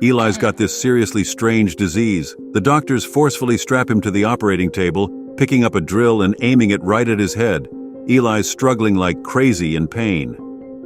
Eli's got this seriously strange disease. The doctors forcefully strap him to the operating table, picking up a drill and aiming it right at his head. Eli's struggling like crazy in pain.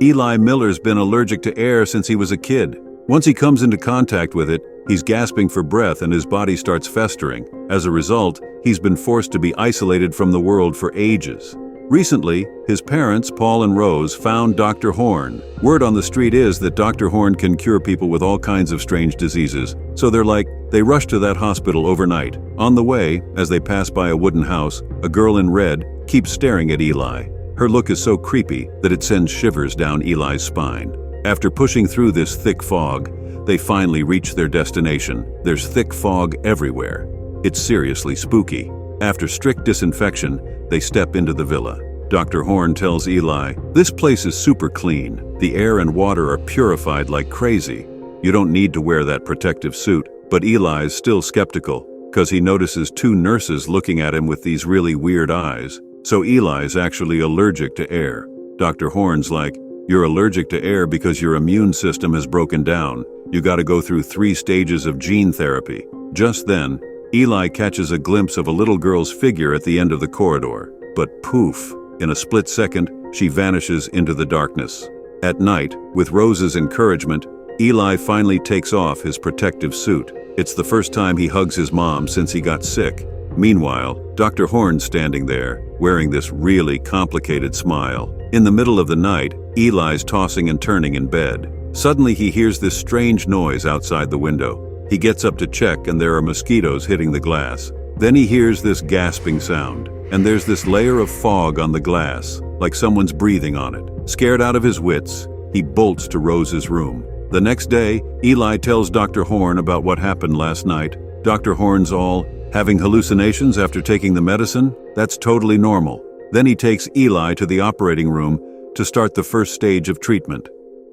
Eli Miller's been allergic to air since he was a kid. Once he comes into contact with it, he's gasping for breath and his body starts festering. As a result, he's been forced to be isolated from the world for ages. Recently, his parents, Paul and Rose, found Dr. Horn. Word on the street is that Dr. Horn can cure people with all kinds of strange diseases, so they rush to that hospital overnight. On the way, as they pass by a wooden house, a girl in red keeps staring at Eli. Her look is so creepy that it sends shivers down Eli's spine. After pushing through this thick fog, they finally reach their destination. There's thick fog everywhere. It's seriously spooky. After strict disinfection, they step into the villa. Dr. Horn tells Eli, "This place is super clean. The air and water are purified like crazy. You don't need to wear that protective suit." But Eli's still skeptical, because he notices two nurses looking at him with these really weird eyes. So Eli's actually allergic to air. Dr. Horn's like, "You're allergic to air because your immune system has broken down. You gotta go through 3 stages of gene therapy." Just then, Eli catches a glimpse of a little girl's figure at the end of the corridor. But poof, in a split second, she vanishes into the darkness. At night, with Rose's encouragement, Eli finally takes off his protective suit. It's the first time he hugs his mom since he got sick. Meanwhile, Dr. Horn's standing there, wearing this really complicated smile. In the middle of the night, Eli's tossing and turning in bed. Suddenly he hears this strange noise outside the window. He gets up to check and there are mosquitoes hitting the glass. Then he hears this gasping sound, and there's this layer of fog on the glass, like someone's breathing on it. Scared out of his wits, he bolts to Rose's room. The next day, Eli tells Dr. Horn about what happened last night. Dr. Horn's all, "Having hallucinations after taking the medicine? That's totally normal." Then he takes Eli to the operating room to start the first stage of treatment.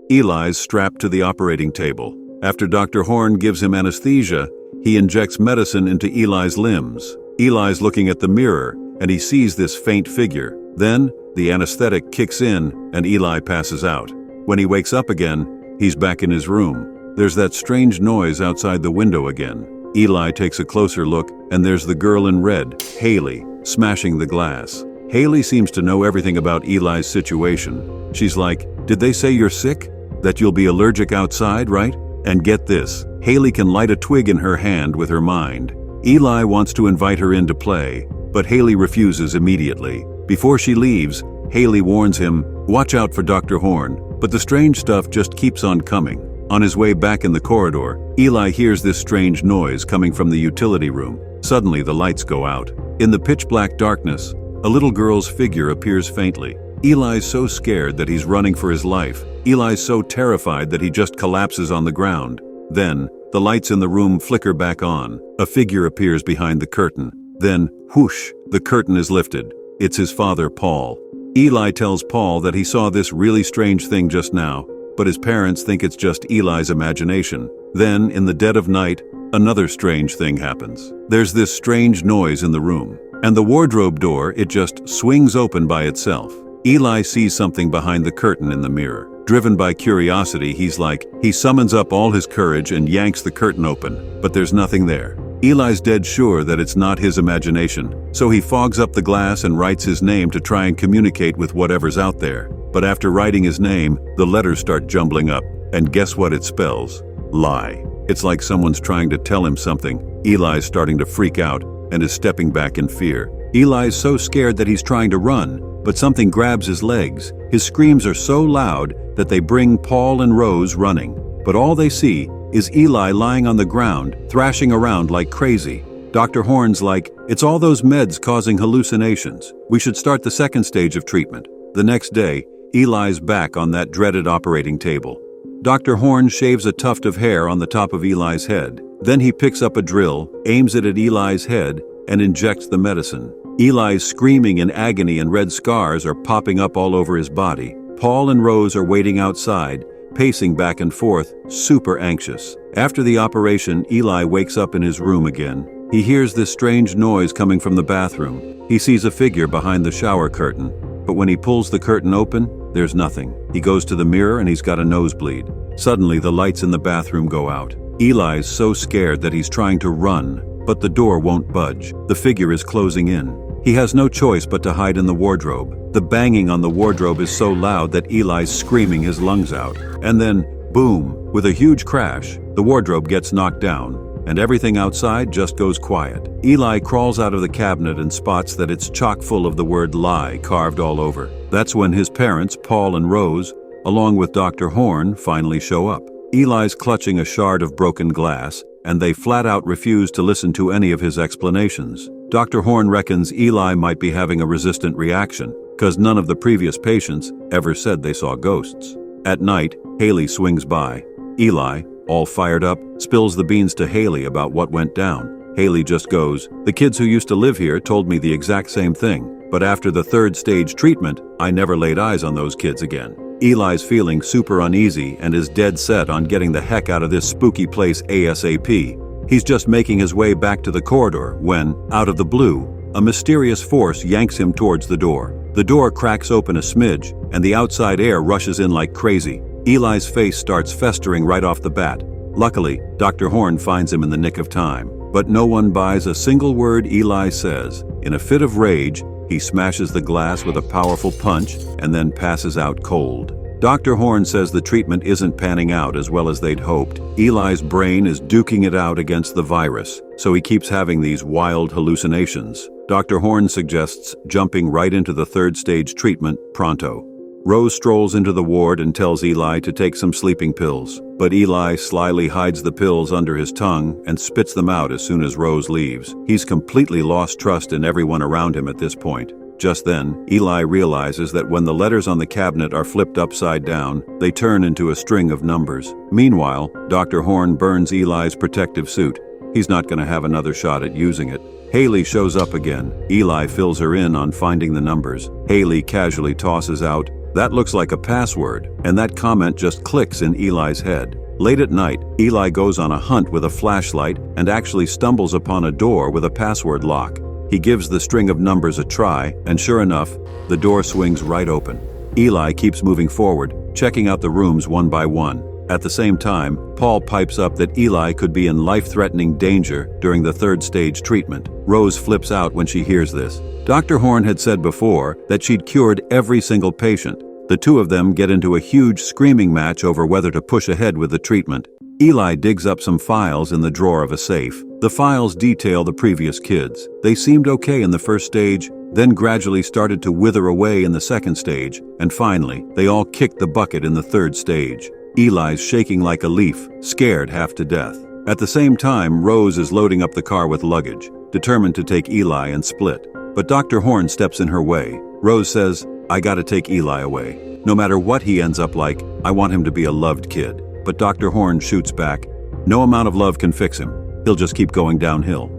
Eli's strapped to the operating table. After Dr. Horn gives him anesthesia, he injects medicine into Eli's limbs. Eli's looking at the mirror, and he sees this faint figure. Then, the anesthetic kicks in, and Eli passes out. When he wakes up again, he's back in his room. There's that strange noise outside the window again. Eli takes a closer look, and there's the girl in red, Haley, smashing the glass. Haley seems to know everything about Eli's situation. She's like, "Did they say you're sick? That you'll be allergic outside, right?" And get this, Haley can light a twig in her hand with her mind. Eli wants to invite her in to play, but Haley refuses immediately. Before she leaves, Haley warns him, "Watch out for Dr. Horn." But the strange stuff just keeps on coming. On his way back in the corridor, Eli hears this strange noise coming from the utility room. Suddenly the lights go out. In the pitch-black darkness, a little girl's figure appears faintly. Eli's so scared that he's running for his life. Eli's so terrified that he just collapses on the ground. Then, the lights in the room flicker back on. A figure appears behind the curtain. Then, whoosh, the curtain is lifted. It's his father, Paul. Eli tells Paul that he saw this really strange thing just now, but his parents think it's just Eli's imagination. Then, in the dead of night, another strange thing happens. There's this strange noise in the room, and the wardrobe door, it just swings open by itself. Eli sees something behind the curtain in the mirror. Driven by curiosity, he summons up all his courage and yanks the curtain open, but there's nothing there. Eli's dead sure that it's not his imagination, so he fogs up the glass and writes his name to try and communicate with whatever's out there. But after writing his name, the letters start jumbling up, and guess what it spells? Lie. It's like someone's trying to tell him something. Eli's starting to freak out and is stepping back in fear. Eli's so scared that he's trying to run, but something grabs his legs. His screams are so loud that they bring Paul and Rose running. But all they see is Eli lying on the ground, thrashing around like crazy. Dr. Horn's like, "It's all those meds causing hallucinations. We should start the second stage of treatment." The next day, Eli's back on that dreaded operating table. Dr. Horn shaves a tuft of hair on the top of Eli's head. Then he picks up a drill, aims it at Eli's head, and injects the medicine. Eli's screaming in agony and red scars are popping up all over his body. Paul and Rose are waiting outside, pacing back and forth, super anxious. After the operation, Eli wakes up in his room again. He hears this strange noise coming from the bathroom. He sees a figure behind the shower curtain, but when he pulls the curtain open, there's nothing. He goes to the mirror and he's got a nosebleed. Suddenly, the lights in the bathroom go out. Eli's so scared that he's trying to run, but the door won't budge. The figure is closing in. He has no choice but to hide in the wardrobe. The banging on the wardrobe is so loud that Eli's screaming his lungs out. And then, boom, with a huge crash, the wardrobe gets knocked down, and everything outside just goes quiet. Eli crawls out of the cabinet and spots that it's chock full of the word lie carved all over. That's when his parents, Paul and Rose, along with Dr. Horn, finally show up. Eli's clutching a shard of broken glass, and they flat out refuse to listen to any of his explanations. Dr. Horn reckons Eli might be having a resistant reaction, because none of the previous patients ever said they saw ghosts. At night, Haley swings by. Eli, all fired up, spills the beans to Haley about what went down. Haley just goes, "The kids who used to live here told me the exact same thing, but after the 3rd stage treatment, I never laid eyes on those kids again." Eli's feeling super uneasy and is dead set on getting the heck out of this spooky place ASAP. He's just making his way back to the corridor when, out of the blue, a mysterious force yanks him towards the door. The door cracks open a smidge, and the outside air rushes in like crazy. Eli's face starts festering right off the bat. Luckily, Dr. Horn finds him in the nick of time. But no one buys a single word Eli says. In a fit of rage, he smashes the glass with a powerful punch and then passes out cold. Dr. Horn says the treatment isn't panning out as well as they'd hoped. Eli's brain is duking it out against the virus, so he keeps having these wild hallucinations. Dr. Horn suggests jumping right into the 3rd stage treatment pronto. Rose strolls into the ward and tells Eli to take some sleeping pills, but Eli slyly hides the pills under his tongue and spits them out as soon as Rose leaves. He's completely lost trust in everyone around him at this point. Just then, Eli realizes that when the letters on the cabinet are flipped upside down, they turn into a string of numbers. Meanwhile, Dr. Horn burns Eli's protective suit. He's not going to have another shot at using it. Haley shows up again. Eli fills her in on finding the numbers. Haley casually tosses out, "That looks like a password," and that comment just clicks in Eli's head. Late at night, Eli goes on a hunt with a flashlight and actually stumbles upon a door with a password lock. He gives the string of numbers a try, and sure enough, the door swings right open. Eli keeps moving forward, checking out the rooms one by one. At the same time, Paul pipes up that Eli could be in life-threatening danger during the 3rd stage treatment. Rose flips out when she hears this. Dr. Horn had said before that she'd cured every single patient. The two of them get into a huge screaming match over whether to push ahead with the treatment. Eli digs up some files in the drawer of a safe. The files detail the previous kids. They seemed okay in the 1st stage, then gradually started to wither away in the 2nd stage, and finally, they all kicked the bucket in the 3rd stage. Eli's shaking like a leaf, scared half to death. At the same time, Rose is loading up the car with luggage, determined to take Eli and split. But Dr. Horn steps in her way. Rose says, "I gotta take Eli away. No matter what he ends up like, I want him to be a loved kid." But Dr. Horn shoots back, "No amount of love can fix him. He'll just keep going downhill."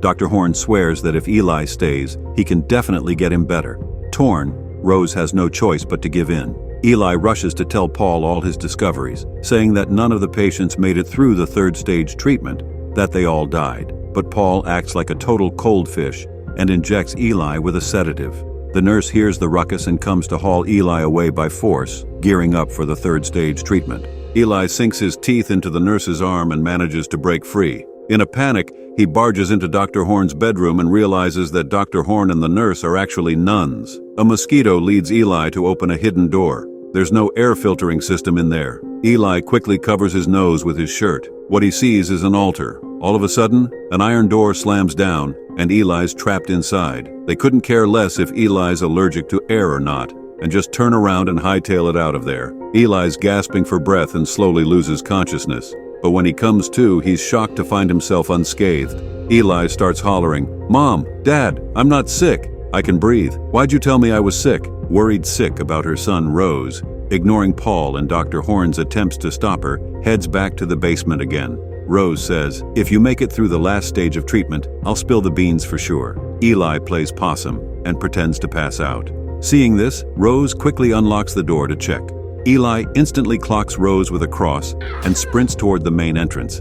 Dr. Horn swears that if Eli stays, he can definitely get him better. Torn, Rose has no choice but to give in. Eli rushes to tell Paul all his discoveries, saying that none of the patients made it through the 3rd stage treatment, that they all died. But Paul acts like a total cold fish and injects Eli with a sedative. The nurse hears the ruckus and comes to haul Eli away by force, gearing up for the 3rd stage treatment. Eli sinks his teeth into the nurse's arm and manages to break free. In a panic, he barges into Dr. Horn's bedroom and realizes that Dr. Horn and the nurse are actually nuns. A mosquito leads Eli to open a hidden door. There's no air filtering system in there. Eli quickly covers his nose with his shirt. What he sees is an altar. All of a sudden, an iron door slams down, and Eli's trapped inside. They couldn't care less if Eli's allergic to air or not, and just turn around and hightail it out of there. Eli's gasping for breath and slowly loses consciousness. But when he comes to, he's shocked to find himself unscathed. Eli starts hollering, "Mom, Dad, I'm not sick. I can breathe. Why'd you tell me I was sick?" Worried sick about her son, Rose, ignoring Paul and Dr. Horn's attempts to stop her, heads back to the basement again. Rose says, "If you make it through the last stage of treatment, I'll spill the beans for sure." Eli plays possum and pretends to pass out. Seeing this, Rose quickly unlocks the door to check. Eli instantly clocks Rose with a cross and sprints toward the main entrance.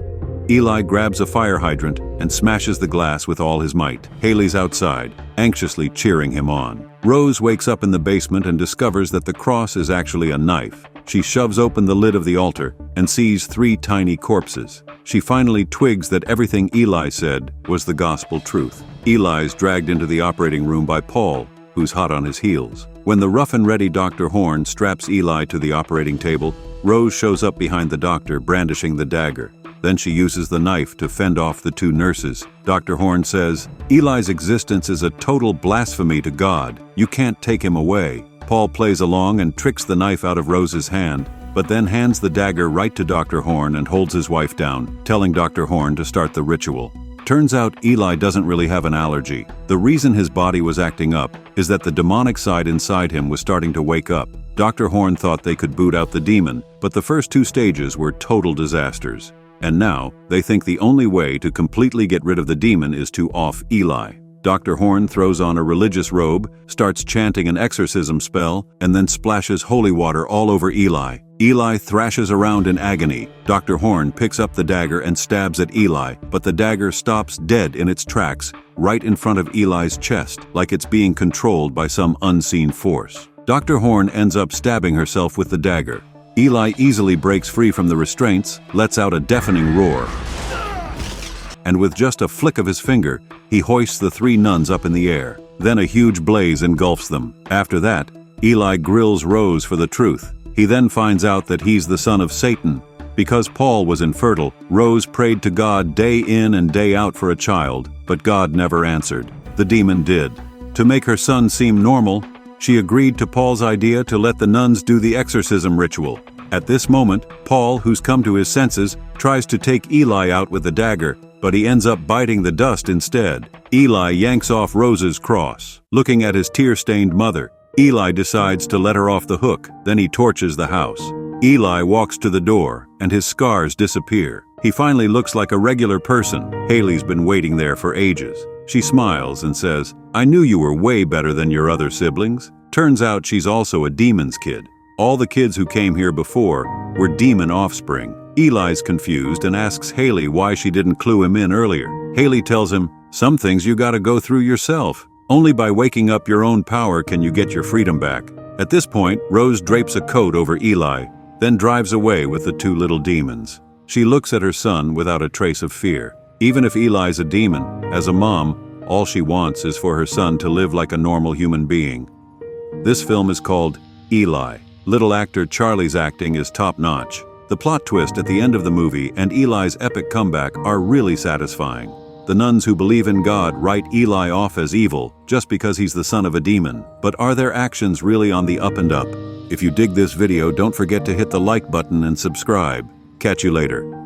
Eli grabs a fire hydrant and smashes the glass with all his might. Haley's outside, anxiously cheering him on. Rose wakes up in the basement and discovers that the cross is actually a knife. She shoves open the lid of the altar and sees 3 tiny corpses. She finally twigs that everything Eli said was the gospel truth. Eli's dragged into the operating room by Paul, who's hot on his heels. When the rough-and-ready Dr. Horn straps Eli to the operating table, Rose shows up behind the doctor, brandishing the dagger. Then she uses the knife to fend off the 2 nurses. Dr. Horn says, "Eli's existence is a total blasphemy to God. You can't take him away." Paul plays along and tricks the knife out of Rose's hand, but then hands the dagger right to Dr. Horn and holds his wife down, telling Dr. Horn to start the ritual. Turns out Eli doesn't really have an allergy. The reason his body was acting up is that the demonic side inside him was starting to wake up. Dr. Horn thought they could boot out the demon, but the first 2 stages were total disasters. And now, they think the only way to completely get rid of the demon is to off Eli. Dr. Horn throws on a religious robe, starts chanting an exorcism spell, and then splashes holy water all over Eli. Eli thrashes around in agony. Dr. Horn picks up the dagger and stabs at Eli, but the dagger stops dead in its tracks, right in front of Eli's chest, like it's being controlled by some unseen force. Dr. Horn ends up stabbing herself with the dagger. Eli easily breaks free from the restraints, lets out a deafening roar, and with just a flick of his finger, he hoists the 3 nuns up in the air. Then a huge blaze engulfs them. After that, Eli grills Rose for the truth. He then finds out that he's the son of Satan. Because Paul was infertile, Rose prayed to God day in and day out for a child, but God never answered. The demon did. To make her son seem normal, she agreed to Paul's idea to let the nuns do the exorcism ritual. At this moment, Paul, who's come to his senses, tries to take Eli out with the dagger, but he ends up biting the dust instead. Eli yanks off Rose's cross. Looking at his tear-stained mother, Eli decides to let her off the hook, then he torches the house. Eli walks to the door, and his scars disappear. He finally looks like a regular person. Haley's been waiting there for ages. She smiles and says, "I knew you were way better than your other siblings." Turns out she's also a demon's kid. All the kids who came here before were demon offspring. Eli's confused and asks Haley why she didn't clue him in earlier. Haley tells him, "Some things you gotta go through yourself. Only by waking up your own power can you get your freedom back." At this point, Rose drapes a coat over Eli, then drives away with the 2 little demons. She looks at her son without a trace of fear. Even if Eli's a demon, as a mom, all she wants is for her son to live like a normal human being. This film is called Eli. Little actor Charlie's acting is top-notch. The plot twist at the end of the movie and Eli's epic comeback are really satisfying. The nuns who believe in God write Eli off as evil just because he's the son of a demon. But are their actions really on the up and up? If you dig this video, don't forget to hit the like button and subscribe. Catch you later.